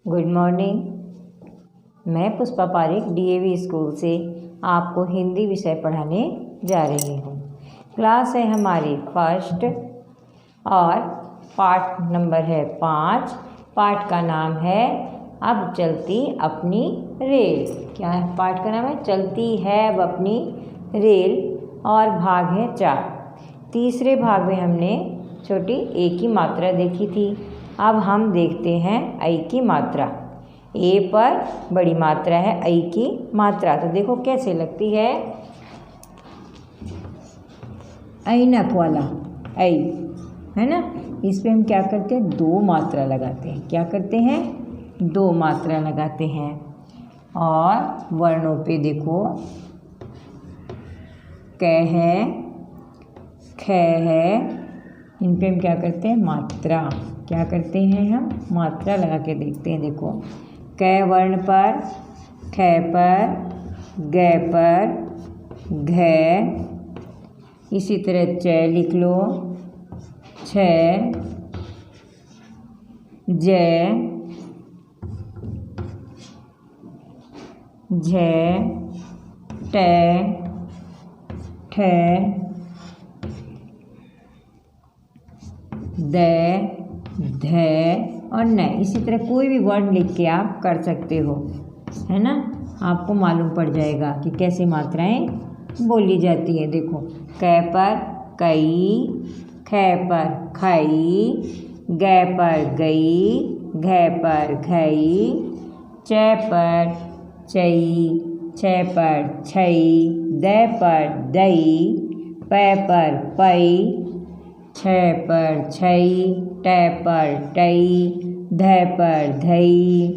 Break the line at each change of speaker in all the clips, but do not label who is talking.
Good morning. मैं Pushpa Pareek DAV school से आपको हिंदी विषय पढ़ाने जा रही हूँ। क्लास है हमारी फर्स्ट और पाठ नंबर है 5। पाठ का नाम है अब चलती अपनी रेल। क्या है पाठ का नाम? है चलती है अब अपनी रेल और भाग है 4। तीसरे भाग में हमने छोटी ए की मात्रा देखी थी। अब हम देखते हैं ऐ की मात्रा। ए पर बड़ी मात्रा है ऐ की मात्रा, तो देखो कैसे लगती है। ऐनक वाला ऐ है ना, इस पे हम क्या करते हैं? 2 मात्रा लगाते हैं। क्या करते हैं? 2 मात्रा लगाते हैं। और वर्णों पे देखो क है, ख है, इन पे हम क्या करते हैं? मात्रा। क्या करते हैं? हम मात्रा लगा के देखते हैं। देखो क वर्ण पर, ख पर, ग पर, घ, इसी तरह च लिख लो, छ, ज, झ, ट, ठ, द, ध और न। इसी तरह कोई भी वर्ड लिख के आप कर सकते हो, है ना। आपको मालूम पड़ जाएगा कि कैसे मात्राएं बोली जाती है। देखो क पर कई, ख पर खई, ग पर गई, घ पर घई, च पर चई, छ पर छई, द पर दई, प पर पई, छ पर छई, ट पर टई, ध पर धई,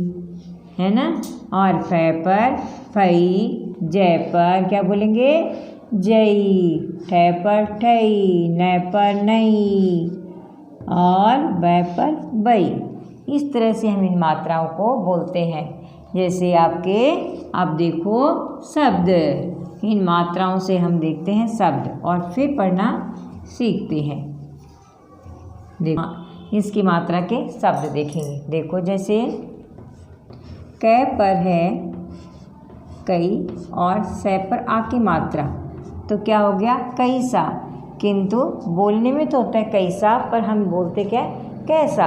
है ना। और फ पर फई, ज पर क्या बोलेंगे? जई, ठ पर ठई, न पर नई और ब पर बई। इस तरह से हम इन मात्राओं को बोलते हैं। जैसे आपके अब देखो शब्द, इन मात्राओं से हम देखते हैं शब्द और फिर पढ़ना सीखते हैं। देखो इसकी मात्रा के शब्द देखेंगे। देखो जैसे क पर है कई और स पर आ की मात्रा, तो क्या हो गया? कैसा। किंतु बोलने में तो होता है कैसा, पर हम बोलते क्या? कैसा,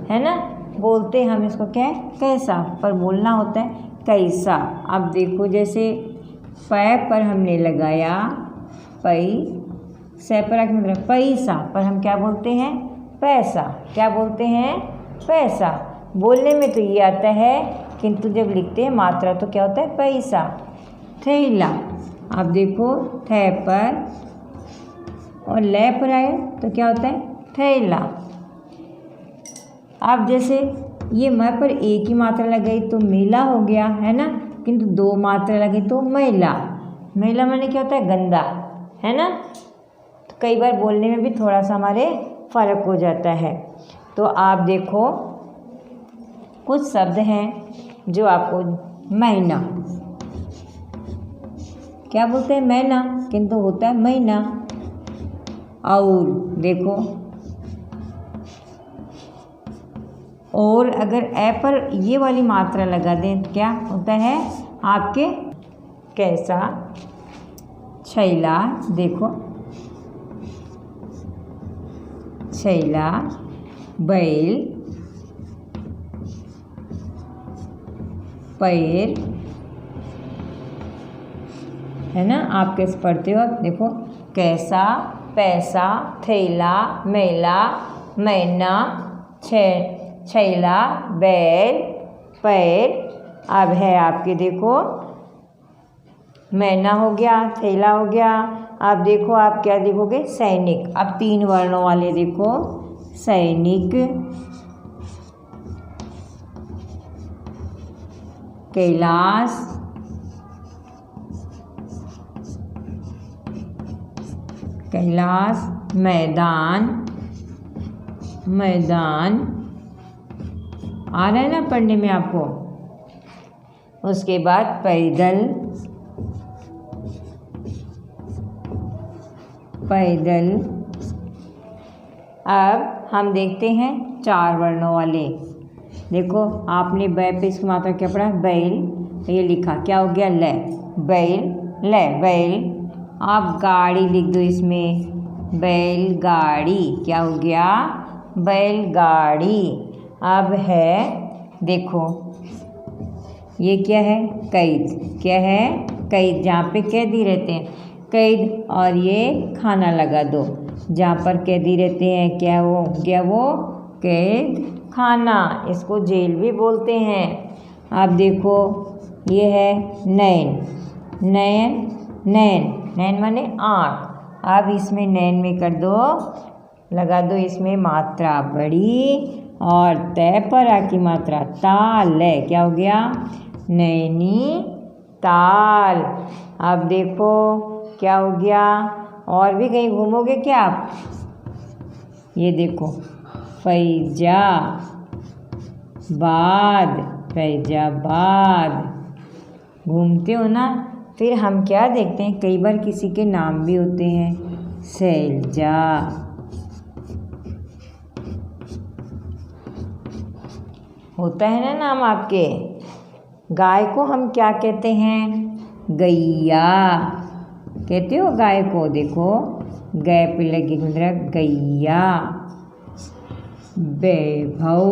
है ना। बोलते हम इसको क्या? कैसा, पर बोलना होता है कैसा। अब देखो जैसे प पर हमने लगाया पई, स पर आ की मात्रा पैसा, पर हम क्या बोलते हैं? पैसा। क्या बोलते हैं? पैसा। बोलने में तो ये आता है, किंतु जब लिखते हैं मात्रा तो क्या होता है? पैसा। थैला। अब देखो थ पर और ल पर आए तो क्या होता है? थैला। अब जैसे ये म पर ए की मात्रा लग गई तो मेला हो गया, है ना। किंतु 2 मात्रा लगी तो मैला। मैला माने क्या होता है? गंदा, है ना। तो कई बार बोलने में भी थोड़ा सा हमारे फ़र्क हो जाता है। तो आप देखो कुछ शब्द हैं जो आपको महीना, क्या बोलते हैं? महीना, किंतु होता है महीना। और देखो और अगर ए पर ये वाली मात्रा लगा दें तो क्या होता है आपके? कैसा, छैला। देखो छैला, बैल, पैर, है ना। आप कैसे पढ़ते हो? देखो कैसा, पैसा, थैला, मेला, मैना, छैला, बैल, पैर। अब है आपके देखो मैना हो गया, थैला हो गया। अब देखो आप क्या देखोगे? सैनिक। अब 3 वर्णों वाले देखो सैनिक, कैलाश, कैलाश, मैदान, मैदान। आ रहा है ना पढ़ने में आपको। उसके बाद पैदल, पैदल। अब हम देखते हैं 4 वर्णों वाले। देखो आपने बै पे इसकी मात्रा क्या पढ़ा, बैल, ये लिखा क्या हो गया, ले, बैल, ले, बैल। आप गाड़ी लिख दो इसमें, बैलगाड़ी, क्या हो गया, बैलगाड़ी। अब है देखो ये क्या है, कैद, क्या है, कैद, जहाँ पे कैदी रहते हैं कैद, और ये खाना लगा दो, जहाँ पर कैदी रहते हैं क्या हो गया वो, कैद खाना, इसको जेल भी बोलते हैं। अब देखो ये है नैन, नैन, नैन, नैन माने आँख। अब इसमें नैन में कर दो, लगा दो इसमें मात्रा बड़ी और तय पर आ की मात्रा ताल है, क्या हो गया, नैनी ताल। अब देखो क्या हो गया, और भी कहीं घूमोगे क्या आप, ये देखो फैजाबाद, फैजाबाद घूमते हो ना। फिर हम क्या देखते हैं, कई बार किसी के नाम भी होते हैं, शैलजा, होता है ना नाम आपके। गाय को हम क्या कहते हैं, गैया कहते हो गाय को, देखो गै पे लगी गुंदरा, गैया। वैभव,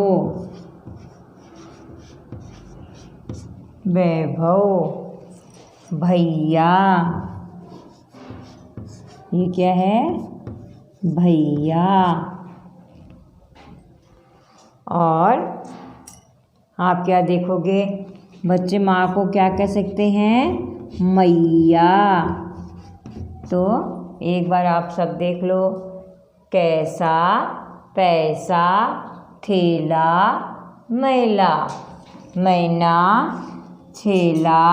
वैभव, भैया, ये क्या है, भैया। और आप क्या देखोगे, बच्चे माँ को क्या कह सकते हैं, मैया। तो एक बार आप सब देख लो, कैसा, पैसा, थैला, मैला, मैना, छेला,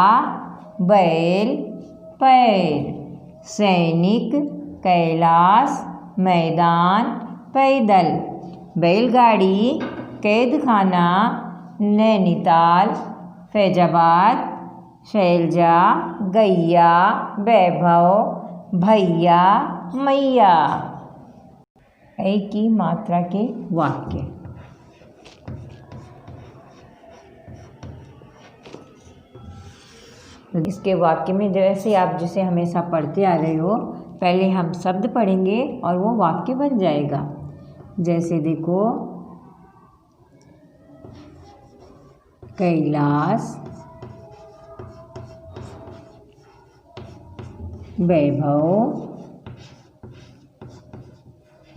बैल, पैर, सैनिक, कैलाश, मैदान, पैदल, बैलगाड़ी, कैदखाना, नैनीताल, फैजाबाद, शैलजा, गैया, वैभव, भैया, मैया। एक की मात्रा के वाक्य। इसके वाक्य में जैसे आप जिसे हमेशा पढ़ते आ रहे हो, पहले हम शब्द पढ़ेंगे और वो वाक्य बन जाएगा। जैसे देखो, कैलाश, वैभव,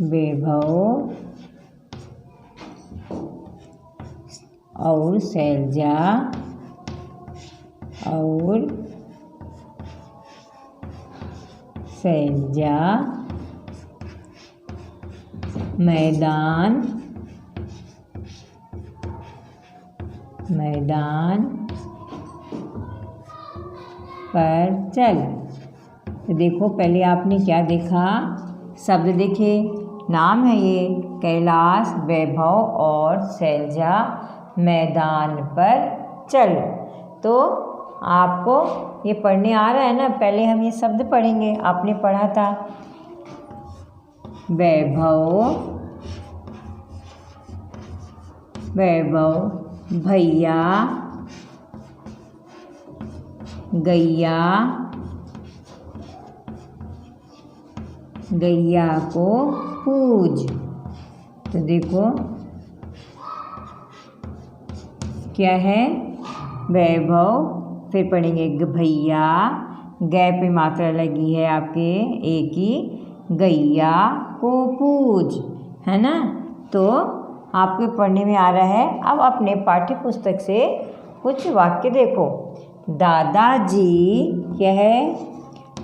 वैभव और शैलजा और शैलजा, मैदान, मैदान पर चल। तो देखो पहले आपने क्या देखा, शब्द देखे, नाम है ये कैलाश, वैभव और शैलजा, मैदान पर चल। तो आपको ये पढ़ने आ रहा है ना, पहले हम ये शब्द पढ़ेंगे, आपने पढ़ा था, वैभव, वैभव, भैया, गैया, गैया को पूज। तो देखो क्या है, वैभव, फिर पढ़ेंगे भैया, गै पे मात्रा लगी है आपके एक ही, गैया को पूज, है ना। तो आपके पढ़ने में आ रहा है। अब अपने पाठ्य पुस्तक से कुछ वाक्य देखो। दादाजी क्या है,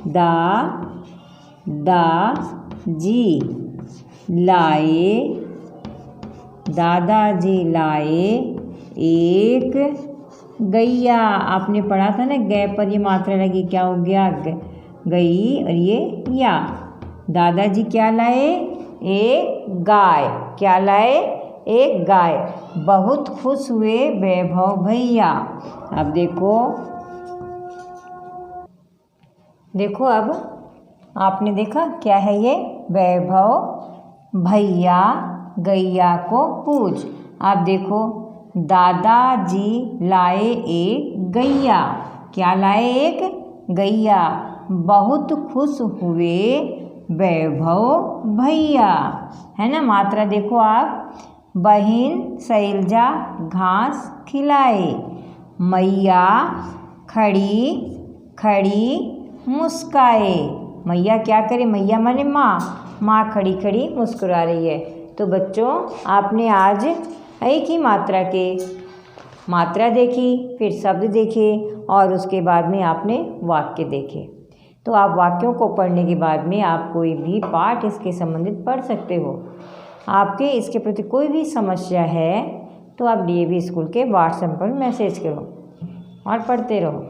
दादाजी लाए, दादाजी लाए एक गैया। आपने पढ़ा था ना, गै पर ये मात्रा लगी, क्या हो गया, गई, और ये या। दादाजी क्या लाए, एक गाय, क्या लाए, एक गाय। बहुत खुश हुए वैभव भैया। अब देखो, देखो अब आपने देखा क्या है ये, वैभव भैया गैया को पूज। आप देखो दादाजी लाए एक गैया। क्या लाए? एक गैया। बहुत खुश हुए वैभव भैया। है ना, मात्रा देखो आप। बहन शैलजा घास खिलाए। मैया खड़ी खड़ी मुस्काए। मैया क्या करे? मैया माने माँ। माँ खड़ी खड़ी मुस्कुरा रही है। तो बच्चों, आपने आज एक ही मात्रा के मात्रा देखी, फिर शब्द देखे और उसके बाद में आपने वाक्य देखे। तो आप वाक्यों को पढ़ने के बाद में आप कोई भी पाठ इसके संबंधित पढ़ सकते हो। आपके इसके प्रति कोई भी समस्या है तो आप DAV स्कूल के व्हाट्सएप पर मैसेज करो और पढ़ते रहो।